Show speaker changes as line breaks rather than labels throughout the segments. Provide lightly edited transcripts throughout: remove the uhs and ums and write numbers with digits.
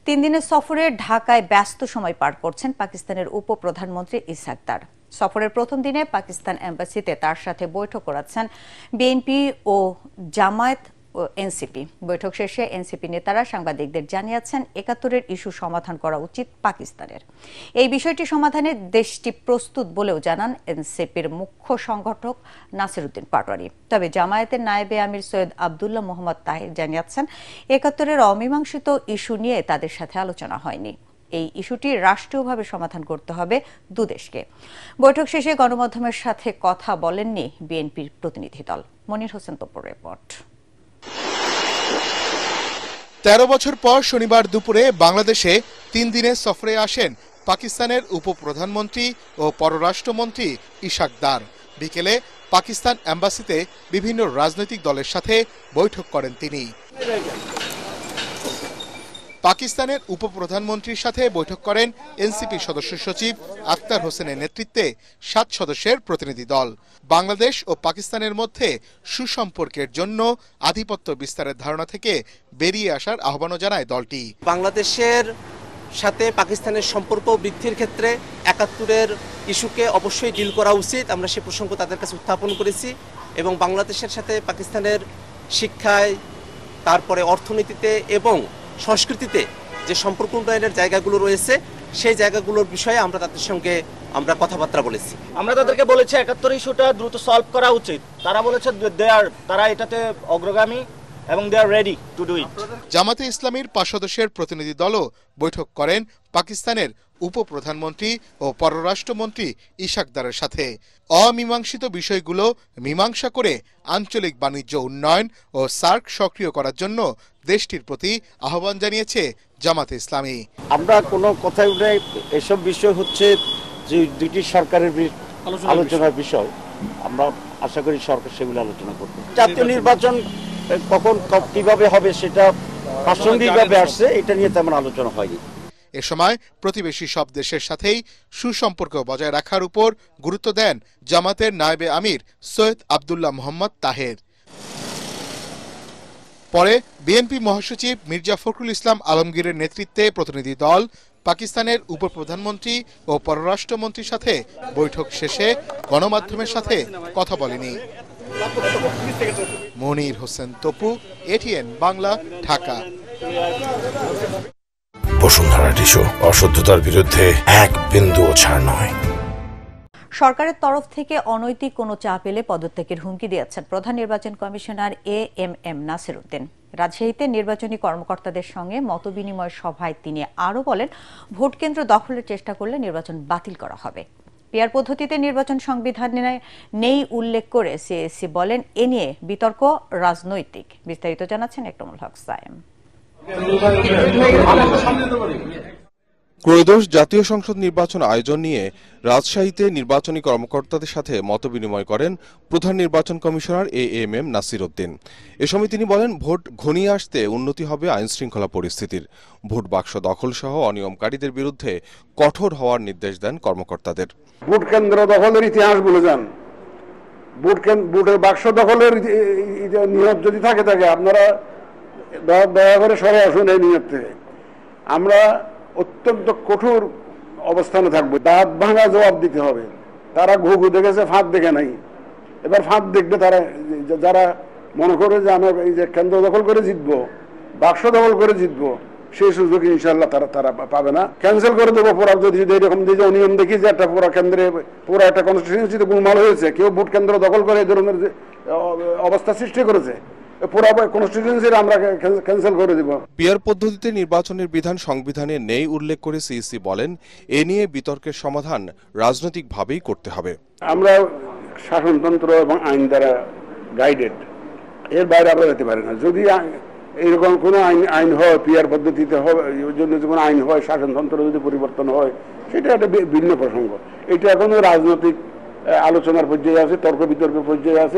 3 দিনের সফরে ঢাকায় ব্যস্ত সময় পার করছেন পাকিস্তানের উপপ্রধানমন্ত্রী ইসহাক দার। সফরের প্রথম দিনে পাকিস্তান এম্বাসিতে তার সাথে বৈঠক করাচ্ছেন বিএনপি ও জামায়াত ও এনসিপি। বৈঠক শেষে এনসিপি নেতারা সাংবাদিকদের জানিয়েছেন ৭১-এর ইস্যু সমাধান করা উচিত পাকিস্তানের। এই বিষয়টি সমাধানে দেশটি প্রস্তুত বলেও জানান এনসিপির মুখ্য সংগঠক নাসিরউদ্দিন পাটোয়ারি। তবে জামায়াতের নায়েবে আমির সৈয়দ আব্দুল্লাহ মোহাম্মদ তাহের জানিয়েছেন ৭১-এর অমীমাংসিত ইস্যু নিয়ে তাদের সাথে আলোচনা হয়নি। এই ইস্যুটি রাষ্ট্রীয়ভাবে সমাধান করতে হবে দুদেশকে। বৈঠক শেষে গণমাধ্যমের সাথে কথা বলেননি বিএনপির প্রতিনিধি দল। মনির হোসেন তপুর রিপোর্ট।
১৩ বছর পর শনিবার দুপুরে বাংলাদেশে 3 দিনের সফরে আসেন পাকিস্তানের উপপ্রধানমন্ত্রী ও পররাষ্ট্রমন্ত্রী ইসহাক দার। বিকেলে পাকিস্তান এম্বাসিতে বিভিন্ন রাজনৈতিক দলের সাথে বৈঠক করেন তিনি। পাকিস্তানের উপপ্রধানমন্ত্রীর সাথে বৈঠক করেন এনসিপি সদস্য সচিব আখতার হোসেনের নেতৃত্বে 7 সদস্যের প্রতিনিধি দল। বাংলাদেশ ও পাকিস্তানের মধ্যে সুসম্পর্কের জন্য আধিপত্য বিস্তারের ধারণা থেকে বেরিয়ে আসার আহ্বানও জানায় দলটি।
বাংলাদেশের সাথে পাকিস্তানের সম্পর্ক বৃদ্ধির ক্ষেত্রে ৭১-এর ইস্যুকে অবশ্যই ডিল করা উচিত। আমরা সে প্রসঙ্গ তাদের কাছে উত্থাপন করেছি এবং বাংলাদেশের সাথে পাকিস্তানের শিক্ষায়, তারপরে অর্থনীতিতে এবং সংস্কৃতিতে যে সম্পর্ক উন্নয়নের জায়গাগুলো রয়েছে সেই জায়গাগুলোর বিষয়ে আমরা তাদের সঙ্গে কথাবার্তা বলেছি।
আমরা তাদেরকে বলেছি ৭১ ইস্যুটা দ্রুত সলভ করা উচিত। তারা বলেছে তারা এটাতে অগ্রগামী এবং দে আর রেডি টু ডু ইট।
জামাতে ইসলামীর 5 সদস্যের প্রতিনিধি দলও বৈঠক করেন পাকিস্তানের উপপ্রধানমন্ত্রী ও পররাষ্ট্রমন্ত্রী ইসহাক দারের সাথে। অমীমাংসিত বিষয়গুলো মীমাংসা করে আঞ্চলিক বাণিজ্য উন্নয়ন ও সার্ক সক্রিয় করার জন্য দেশটির প্রতি আহ্বান জানিয়েছে জামাতে ইসলামী।
আমরা কোনো কথাই উঠে এসব বিষয় হচ্ছে যে দুটি সরকারের আলোচনার বিষয়। আমরা আশা করি সরকার সেগুলো আলোচনা করবে। জাতীয় নির্বাচন কখন কিভাবে হবে সেটা প্রাসঙ্গিকভাবে আসছে, এটা নিয়ে তেমন আলোচনা হয়নি।
এ সময় প্রতিবেশী সব দেশের সাথেই সুসম্পর্ক বজায় রাখার উপর গুরুত্ব দেন জামাতের নায়েবে আমির সৈয়দ আব্দুল্লাহ মোহাম্মদ তাহের। পরে বিএনপি মহাসচিব মির্জা ফখরুল ইসলাম আলমগীরের নেতৃত্বে প্রতিনিধি দল পাকিস্তানের উপপ্রধানমন্ত্রী ও পররাষ্ট্রমন্ত্রীর সাথে বৈঠক শেষে গণমাধ্যমের সাথে কথা বলেনি। মনির হোসেন তপু, এটিএন বাংলা, ঢাকা।
বসুন্ধরা টিস্যু, অশুদ্ধতার বিরুদ্ধে এক বিন্দুও ছাড় নয়।
সরকারের তরফ থেকে অনৈতিক কোনো চাপ এলে পদত্যাগের হুমকি দিয়েছেন প্রধান নির্বাচন কমিশনার এএমএম নাসিরউদ্দিন। রাজশাহীতে নির্বাচনী কর্মকর্তাদের সঙ্গে মতবিনিময় সভায় তিনি আরও বলেন, ভোট কেন্দ্র দখলের চেষ্টা করলে নির্বাচন বাতিল করা হবে। পিআর পদ্ধতিতে নির্বাচন সংবিধানে নেই উল্লেখ করে সিএসসি বলেন, এ নিয়ে বিতর্ক রাজনৈতিক। বিস্তারিত জানাচ্ছেন একরামুল হক সায়েম।
ত্রয়োদশ জাতীয় সংসদ নির্বাচন আয়োজন নিয়ে রাজশাহীতে নির্বাচনী কর্মকর্তাদের সাথে মতবিনিময় করেন প্রধান নির্বাচন কমিশনার এএমএম নাসিরউদ্দিন। এ সময় তিনি বলেন, ভোট ঘনিয়ে আসতে উন্নতি হবে আইন শৃঙ্খলা পরিস্থিতির। ভোট বাক্স দখল সহ অনিয়মকারীদের বিরুদ্ধে কঠোর হওয়ার নির্দেশ দেন কর্মকর্তাদের।
ভোট কেন্দ্র দখলের ইতিহাস বলে যান, ভোটের বাক্স দখলের নিয়ত যদি থাকে আপনারা দয়া করে সরে আসুন এই নিয়ত থেকে। আমরা অত্যন্ত কঠোর অবস্থানে থাকবো। দাঁত ভাঙা জবাব দিতে হবে। তারা ঘুঘু দেখেছে, ফাঁদ দেখে নাই। এবার ফাঁদ দেখবে তারা, যারা মনে করে যে আমরা এই যে কেন্দ্র দখল করে জিতবো, বাক্স দখল করে জিতবো, সেই সুযোগ ইনশাল্লাহ তারা পাবে না। ক্যান্সেল করে দেবো পুরা। যদি এরকম যে অনিয়ম দেখি যে একটা পুরা কেন্দ্রে, পুরা একটা কনস্টিটিউয়েন্সিতে গোলমাল হয়েছে, কেউ ভোট কেন্দ্র দখল করে এই ধরনের যে অবস্থা সৃষ্টি করেছে,
পিআর পদ্ধতিতে নির্বাচনের বিধান সংবিধানে নেই উল্লেখ করে সিইসি বলেন, এ নিয়ে বিতর্কের সমাধান রাজনৈতিকভাবেই করতে হবে।
আমরা শাসনতন্ত্র এবং আইন দ্বারা গাইডেড, এর বাইরে আমরা যেতে পারি না। যদি এরকম কোনো আইন হয়, পিআর পদ্ধতিতে হবে, ওই জন্য কোনো আইন হয়, শাসনতন্ত্র যদি পরিবর্তন হয়, সেটা একটা ভিন্ন প্রসঙ্গ। এটা এখনো রাজনৈতিক আলোচনার পর্যায়ে আছে, তর্ক বিতর্কের পর্যায়ে আছে,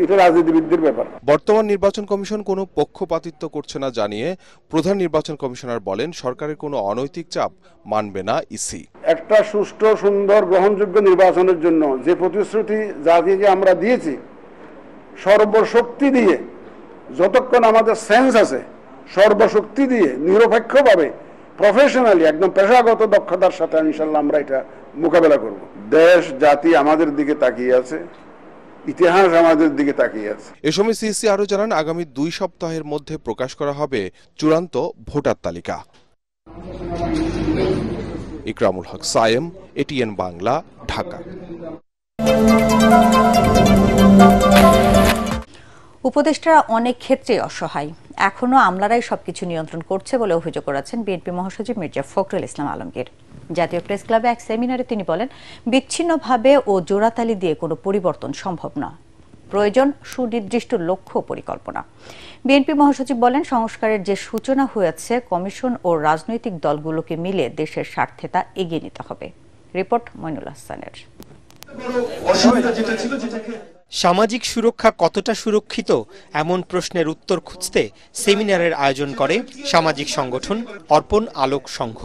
এটা রাজনীতিবিদদের ব্যাপার।
বর্তমান নির্বাচন কমিশন কোনো পক্ষপাতিত্ব করছে না জানিয়ে প্রধান নির্বাচন কমিশনার বলেন, সরকারের কোনো অনৈতিক চাপ মানবে না ইসি।
একটা সুষ্ঠু, সুন্দর, গ্রহণযোগ্য নির্বাচনের জন্য যে প্রতিশ্রুতি জাতিকে আমরা দিয়েছি, সর্বশক্তি দিয়ে, যতক্ষণ আমাদের সেন্স আছে, সর্বশক্তি দিয়ে নিরপেক্ষভাবে প্রফেশনালি একদম পেশাগত দক্ষতার সাথে ইনশাল্লাহ আমরা এটা মোকাবেলা করব। দেশ জাতি আমাদের দিকে তাকিয়ে আছে, ইতিহাস আমাদের দিকে তাকিয়ে আছে।
এ সময় সিইসি আরো জানান, আগামী 2 সপ্তাহের মধ্যে প্রকাশ করা হবে চূড়ান্ত ভোটার তালিকা। ইকরামুল হক সায়েম, এটিএন বাংলা, ঢাকা।
উপদেষ্টারা অনেক ক্ষেত্রে অসহায়, এখনো আমলারাই সবকিছু নিয়ন্ত্রণ করছে বলে অভিযোগ করেছেন বিএনপি মহাসচিব মির্জা ফখরুল ইসলাম আলমগীর। জাতীয় প্রেস ক্লাবে এক সেমিনারে তিনি বলেন, বিচ্ছিন্নভাবে ও জোড়াতালি দিয়ে কোনো পরিবর্তন সম্ভব নয়, প্রয়োজন সুনির্দিষ্ট লক্ষ্য পরিকল্পনা। বিএনপি মহাসচিব বলেন, সংস্কারের যে সূচনা হয়েছে কমিশন ও রাজনৈতিক দলগুলোকে মিলে দেশের স্বার্থে তা এগিয়ে নিতে হবে। রিপোর্ট মইনুল হাসানের।
সামাজিক সুরক্ষা কতটা সুরক্ষিত এমন প্রশ্নের উত্তর খুঁজতে সেমিনারের আয়োজন করে সামাজিক সংগঠন অর্পণ আলোক সংঘ।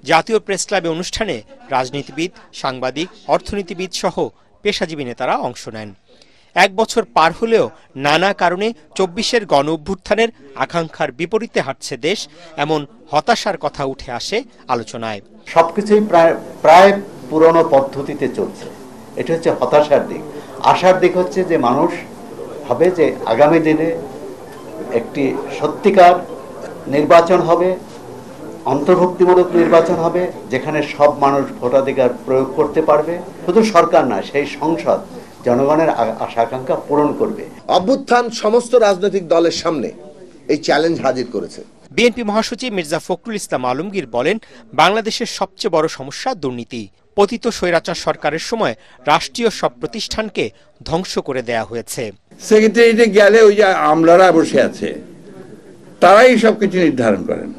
জাতীয় প্রেস ক্লাবে অনুষ্ঠানে রাজনীতিবিদ, সাংবাদিক, অর্থনীতিবিদ সহ পেশাজীবী নেতারা অংশ নেন। 1 বছর পার হলেও নানা কারণে 24-এর গণ অভ্যুত্থানের আকাঙ্ক্ষার বিপরীতে হাঁটছে দেশ, এমন হতাশার কথা উঠে আসে আলোচনায়।
সবকিছুই প্রায় পুরনো পদ্ধতিতে চলছে, এটা হচ্ছে হতাশার দিক। আশার দিক হচ্ছে যে মানুষ ভাবে যে আগামী দিনে একটি সত্যিকার নির্বাচন হবে, অন্তর্ভুক্তিমূলক নির্বাচন হবে, যেখানে সব মানুষ ভোটাধিকার প্রয়োগ করতে পারবে। শুধু সরকার না, সেই সংসদ জনগণের আশা আকাঙ্ক্ষা পূরণ করবে।
অভ্যুত্থান সমস্ত রাজনৈতিক দলের সামনে এই চ্যালেঞ্জ হাজির করেছে।
বিএনপি মহাসচিব মির্জা ফখরুল ইসলাম আলমগীর বলেন, বাংলাদেশের সবচেয়ে বড় সমস্যা দুর্নীতি। পতিত স্বৈরাচার সরকারের সময় রাষ্ট্রীয় সব প্রতিষ্ঠানকে ধ্বংস করে দেয়া হয়েছে।
সেক্রেটারিয়েটে গেলে ওই যে আমলারা বসে আছে, তারাই সবকিছু নির্ধারণ করেন।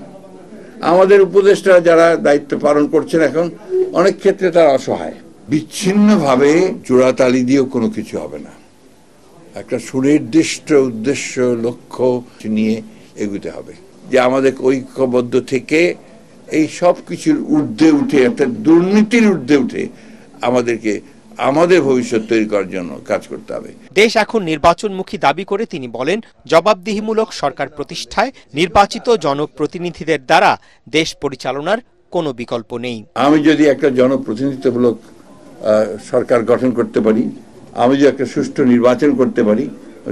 আমাদের উপদেষ্টা যারা দায়িত্ব পালন করছেন এখন অনেক ক্ষেত্রে তারা অসহায়।
বিচ্ছিন্নভাবে জোড়াতালি দিয়েও কোনো কিছু হবে না, একটা সুনির্দিষ্ট উদ্দেশ্য লক্ষ্য নিয়ে এগোতে হবে, যে আমাদের ঐক্যবদ্ধ থেকে এই সব কিছুর ঊর্ধ্বে উঠে, একটা দুর্নীতির ঊর্ধ্বে উঠে আমাদেরকে আমাদের ভবিষ্যৎ তৈরি করার জন্য কাজ করতে হবে।
দেশ এখন নির্বাচনমুখী দাবি করে তিনি বলেন, জবাবদিহিমূলক সরকার প্রতিষ্ঠায় নির্বাচিত জনপ্রতিনিধিদের দ্বারা দেশ পরিচালনার কোনো বিকল্প নেই।
আমি যদি একটা জনপ্রতিনিধিত্বমূলক সরকার গঠন করতে পারি, আমি যদি একটা সুষ্ঠু নির্বাচন করতে পারি,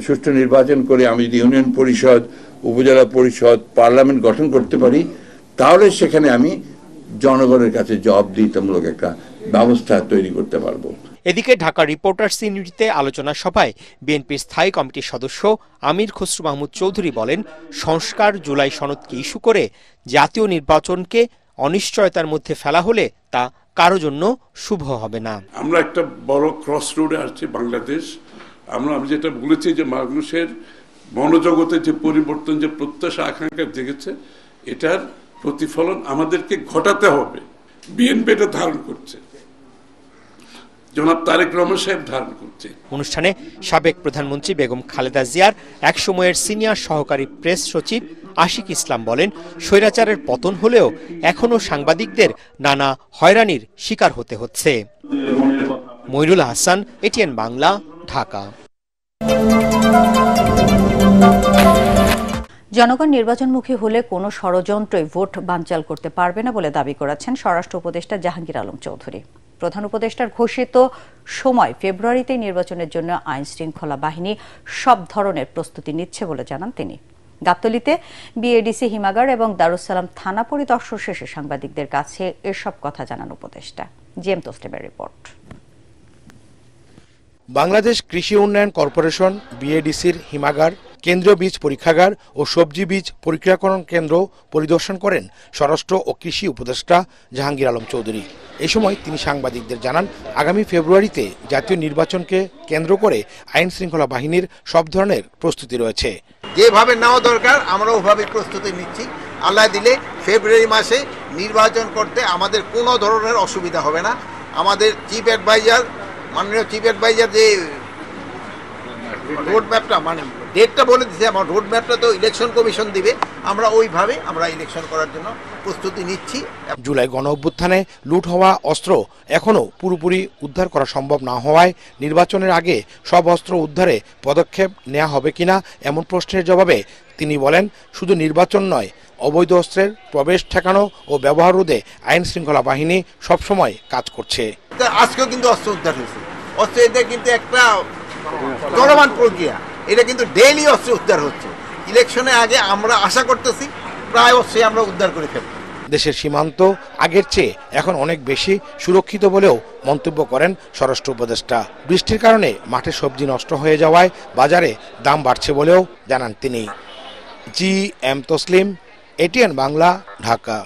সুষ্ঠু নির্বাচন করে আমি যদি ইউনিয়ন পরিষদ, উপজেলা পরিষদ, পার্লামেন্ট গঠন করতে পারি, তাহলে সেখানে আমি জনগণের কাছে জবাবদিহিতামূলক একটা ব্যবস্থা তৈরি করতে পারবো।
এদিকে ঢাকা রিপোর্টার্স ইউনিটিতে আলোচনা সভায় বিএনপির স্থায়ী কমিটির সদস্য আমির খসরু মাহমুদ চৌধুরী বলেন, সংস্কার জুলাই সনদকে ইস্যু করে জাতীয় নির্বাচনকে অনিশ্চয়তার মধ্যে ফেলা হলে তা কারো জন্য শুভ হবে না।
আমরা একটা বড় ক্রস রোডে আসছি বাংলাদেশ। আমি যেটা বলেছি যে মানুষের মনোজগতে যে পরিবর্তন, যে প্রত্যাশা আকাঙ্ক্ষা জেগেছে, এটার প্রতিফলন আমাদেরকে ঘটাতে হবে। বিএনপি এটা ধারণ করছে, জনাব তারেক রহমান সাহেব ধারণ করছে।
অনুষ্ঠানে সাবেক প্রধানমন্ত্রী বেগম খালেদা জিয়ার একসময়ের সিনিয়র সহকারী প্রেস সচিব আশিক ইসলাম বলেন, স্বৈরাচারের পতন হলেও এখনো সাংবাদিকদের নানা হয়রানির শিকার হতে হচ্ছে। মইনুল হাসান, এটিএন বাংলা, ঢাকা।
জনগণ নির্বাচনমুখী হলে কোনো ষড়যন্ত্রই ভোট বানচাল করতে পারবে না বলে দাবি করেছেন স্বরাষ্ট্র উপদেষ্টা জাহাঙ্গীর আলম চৌধুরী। প্রধান উপদেষ্টার ঘোষিত সময় ফেব্রুয়ারিতে নির্বাচনের জন্য আইন শৃঙ্খলা বাহিনী সব ধরনের প্রস্তুতি নিচ্ছে বলে জানান তিনি। গাবতলীতে বিএডিসি হিমাগার এবং দারুসালাম থানা পরিদর্শন শেষে সাংবাদিকদের কাছে এসব কথা জানান উপদেষ্টা। GM তোসলেমের report.
বাংলাদেশ কৃষি উন্নয়ন কর্পোরেশন বিএডিসির হিমাগার, কেন্দ্রীয় বীজ পরীক্ষাগার ও সবজি বীজ প্রক্রিয়াকরণ কেন্দ্র পরিদর্শন করেন স্বরাষ্ট্র ও কৃষি উপদেষ্টা জাহাঙ্গীর আলম চৌধুরী। এই সময় তিনি সাংবাদিকদের জানান, আগামী ফেব্রুয়ারিতে জাতীয় নির্বাচনকে কেন্দ্র করে আইন শৃঙ্খলা বাহিনীর সব ধরনের প্রস্তুতি রয়েছে।
যেভাবে নেওয়া দরকার আমরা ওভাবে প্রস্তুতি নিচ্ছি। আল্লাহ দিলে ফেব্রুয়ারি মাসে নির্বাচন করতে আমাদের কোনো ধরনের অসুবিধা হবে না। আমাদের চিফ অ্যাডভাইজার, মাননীয় চিফ অ্যাডভাইজার যে রোড ম্যাপটা ডেটটা বলে দিচ্ছে, আমার রোড ম্যাপটা তো ইলেকশন কমিশন দিবে, আমরা ওইভাবে আমরা ইলেকশন করার জন্য প্রস্তুতি নিচ্ছি।
জুলাই গণ অভ্যুত্থানে লুট হওয়া অস্ত্র এখনও পুরোপুরি উদ্ধার করা সম্ভব না হওয়ায় নির্বাচনের আগে সব অস্ত্র উদ্ধারে পদক্ষেপ নেওয়া হবে কিনা এমন প্রশ্নের জবাবে তিনি বলেন, শুধু নির্বাচন নয়, অবৈধ অস্ত্রের প্রবেশ ঠেকানো ও ব্যবহার রোধে আইন শৃঙ্খলা বাহিনী সবসময় কাজ করছে।
আজকেও কিন্তু অস্ত্র উদ্ধার হয়েছে, অস্ত্র এটা কিন্তু একটা চলমান প্রক্রিয়া, এটা কিন্তু ডেইলি অস্ত্র উদ্ধার হচ্ছে। ইলেকশনের আগে আমরা আশা করতেছি প্রায় অস্ত্র আমরা উদ্ধার করে ফেলব।
দেশের সীমান্ত আগের চেয়ে এখন অনেক বেশি সুরক্ষিত বলেও মন্তব্য করেন স্বরাষ্ট্র উপদেষ্টা। বৃষ্টির কারণে মাঠে সবজি নষ্ট হয়ে যাওয়ায় বাজারে দাম বাড়ছে বলেও জানান তিনি। G M Taslim, ATN Bangla, Dhaka.